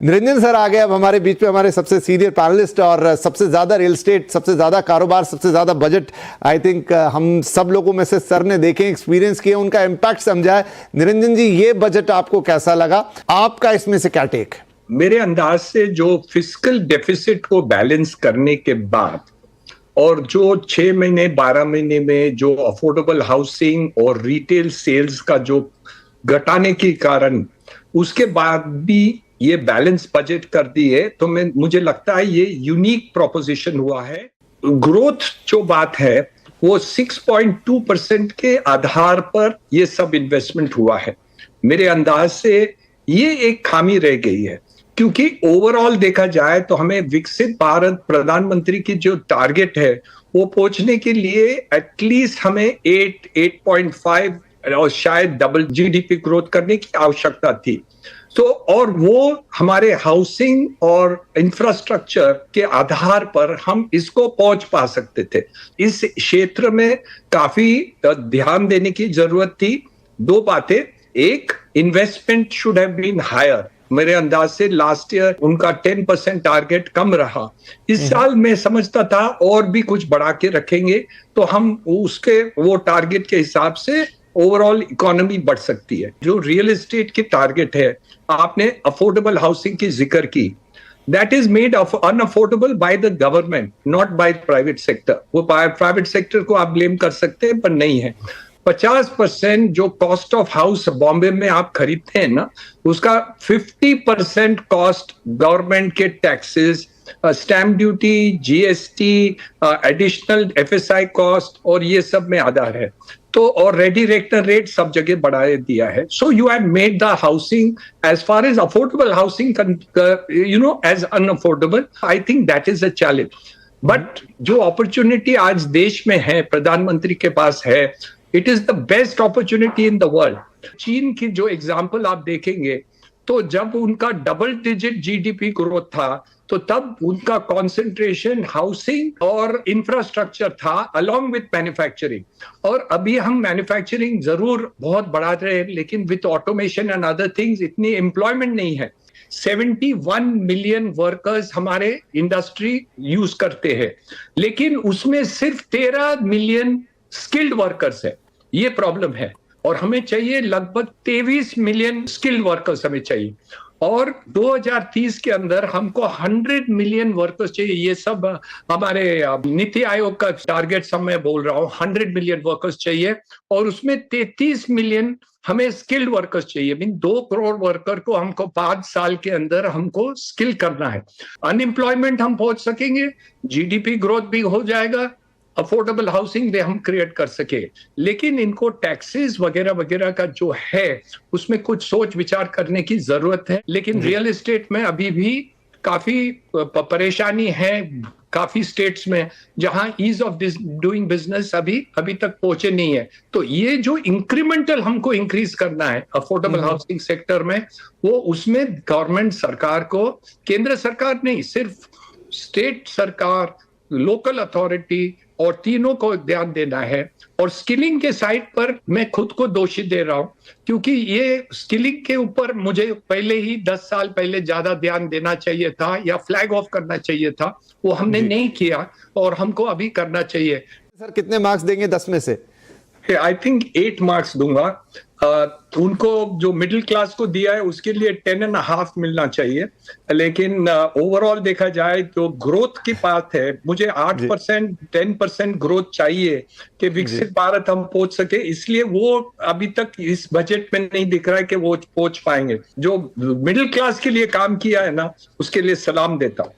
Niranjan sir आ गए अब हमारे बीच में, हमारे सबसे सीनियर पैनलिस्ट और सबसे ज्यादा रियल स्टेट, सबसे ज्यादा कारोबार, सबसे ज्यादा बजट आई थिंक हम सब लोगों में से सर ने देखे, एक्सपीरियंस किए, उनका इंपैक्ट समझा है। निरंजन जी, ये बजट आपको कैसा लगा? आपका इसमें से क्या टेक? मेरे अंदाज से जो फिस्कल डेफिसिट को बैलेंस करने के बाद और जो 6 महीने 12 महीने में जो अफोर्डेबल हाउसिंग और रिटेल सेल्स का जो घटाने के कारण उसके बाद भी ये बैलेंस बजट कर दी है, तो मुझे लगता है ये यूनिक प्रोपोजिशन हुआ है। ग्रोथ जो बात है वो 6.2% के आधार पर ये सब इन्वेस्टमेंट हुआ है। मेरे अंदाज से ये एक खामी रह गई है, क्योंकि ओवरऑल देखा जाए तो हमें विकसित भारत प्रधानमंत्री की जो टारगेट है वो पहुंचने के लिए एटलीस्ट हमें 8.5 और शायद डबल जीडीपी ग्रोथ करने की आवश्यकता थी। तो और वो हमारे हाउसिंग और इंफ्रास्ट्रक्चर के आधार पर हम इसको पहुंच पा सकते थे। इस क्षेत्र में काफी ध्यान देने की जरूरत थी। दो बातें, एक, investment should have been higher. मेरे अंदाज से लास्ट ईयर उनका 10% टारगेट कम रहा। इस साल मैं समझता था और भी कुछ बढ़ा के रखेंगे तो हम उसके वो टारगेट के हिसाब से ओवरऑल इकोनॉमी बढ़ सकती है। जो रियल एस्टेट की टारगेट है, आपने अफोर्डेबल हाउसिंग की जिक्र की, that is made unaffordable by the government, not by private sector. वो प्राइवेट सेक्टर को आप ब्लेम कर सकते हैं पर नहीं है। 50% जो कॉस्ट ऑफ हाउस बॉम्बे में आप खरीदते हैं ना, उसका 50% कॉस्ट गवर्नमेंट के taxes, stamp duty, GST, additional FSI cost और ये सब में आधार है। तो और रेडी रेक्टर रेट सब जगह बढ़ा दिया है। So you have made the housing as far as affordable housing as unaffordable. I think that is a challenge. But जो अपॉर्चुनिटी आज देश में है, प्रधानमंत्री के पास है, it is the best opportunity in the world. चीन की जो एग्जाम्पल आप देखेंगे तो जब उनका डबल डिजिट जीडीपी ग्रोथ था तो तब उनका कंसंट्रेशन हाउसिंग और इंफ्रास्ट्रक्चर था अलोंग विद मैन्युफैक्चरिंग। और अभी हम मैन्युफैक्चरिंग जरूर बहुत बढ़ा रहे हैं, लेकिन with automation and other things इतनी एम्प्लॉयमेंट नहीं है। 71 मिलियन वर्कर्स हमारे इंडस्ट्री यूज करते हैं, लेकिन उसमें सिर्फ 13 मिलियन स्किल्ड वर्कर्स है। ये प्रॉब्लम है और हमें चाहिए लगभग 23 मिलियन स्किल्ड वर्कर्स हमें चाहिए। और 2030 के अंदर हमको 100 मिलियन वर्कर्स चाहिए। ये सब हमारे नीति आयोग का टारगेट सब मैं बोल रहा हूँ। 100 मिलियन वर्कर्स चाहिए और उसमें 33 मिलियन हमें स्किल्ड वर्कर्स चाहिए। मीन 2 करोड़ वर्कर को हमको 5 साल के अंदर हमको स्किल करना है। अनएम्प्लॉयमेंट हम पहुंच सकेंगे, जीडीपी ग्रोथ भी हो जाएगा, अफोर्डेबल हाउसिंग भी हम क्रिएट कर सके। लेकिन इनको टैक्सेस वगैरह वगैरह का जो है उसमें कुछ सोच विचार करने की जरूरत है। लेकिन रियल एस्टेट में अभी भी काफी परेशानी है, काफी स्टेट्स में जहां ईज ऑफ डूइंग बिजनेस अभी तक पहुंचे नहीं है। तो ये जो इंक्रीमेंटल हमको इंक्रीज करना है अफोर्डेबल हाउसिंग सेक्टर में, वो उसमें गवर्नमेंट सरकार को, केंद्र सरकार नहीं, सिर्फ स्टेट सरकार, लोकल अथॉरिटी और तीनों को ध्यान देना है। और स्किलिंग के साइड पर मैं खुद को दोषी दे रहा हूं, क्योंकि ये स्किलिंग के ऊपर मुझे पहले ही 10 साल पहले ज्यादा ध्यान देना चाहिए था या फ्लैग ऑफ करना चाहिए था। वो हमने नहीं किया और हमको अभी करना चाहिए। सर, कितने मार्क्स देंगे 10 में से? आई थिंक 8 मार्क्स दूंगा। उनको जो मिडिल क्लास को दिया है उसके लिए 10.5 मिलना चाहिए। लेकिन ओवरऑल देखा जाए तो ग्रोथ की बात है, मुझे 8% 10% ग्रोथ चाहिए कि विकसित भारत हम पहुंच सके। इसलिए वो अभी तक इस बजट में नहीं दिख रहा है कि वो पहुंच पाएंगे। जो मिडिल क्लास के लिए काम किया है ना, उसके लिए सलाम देता हूं।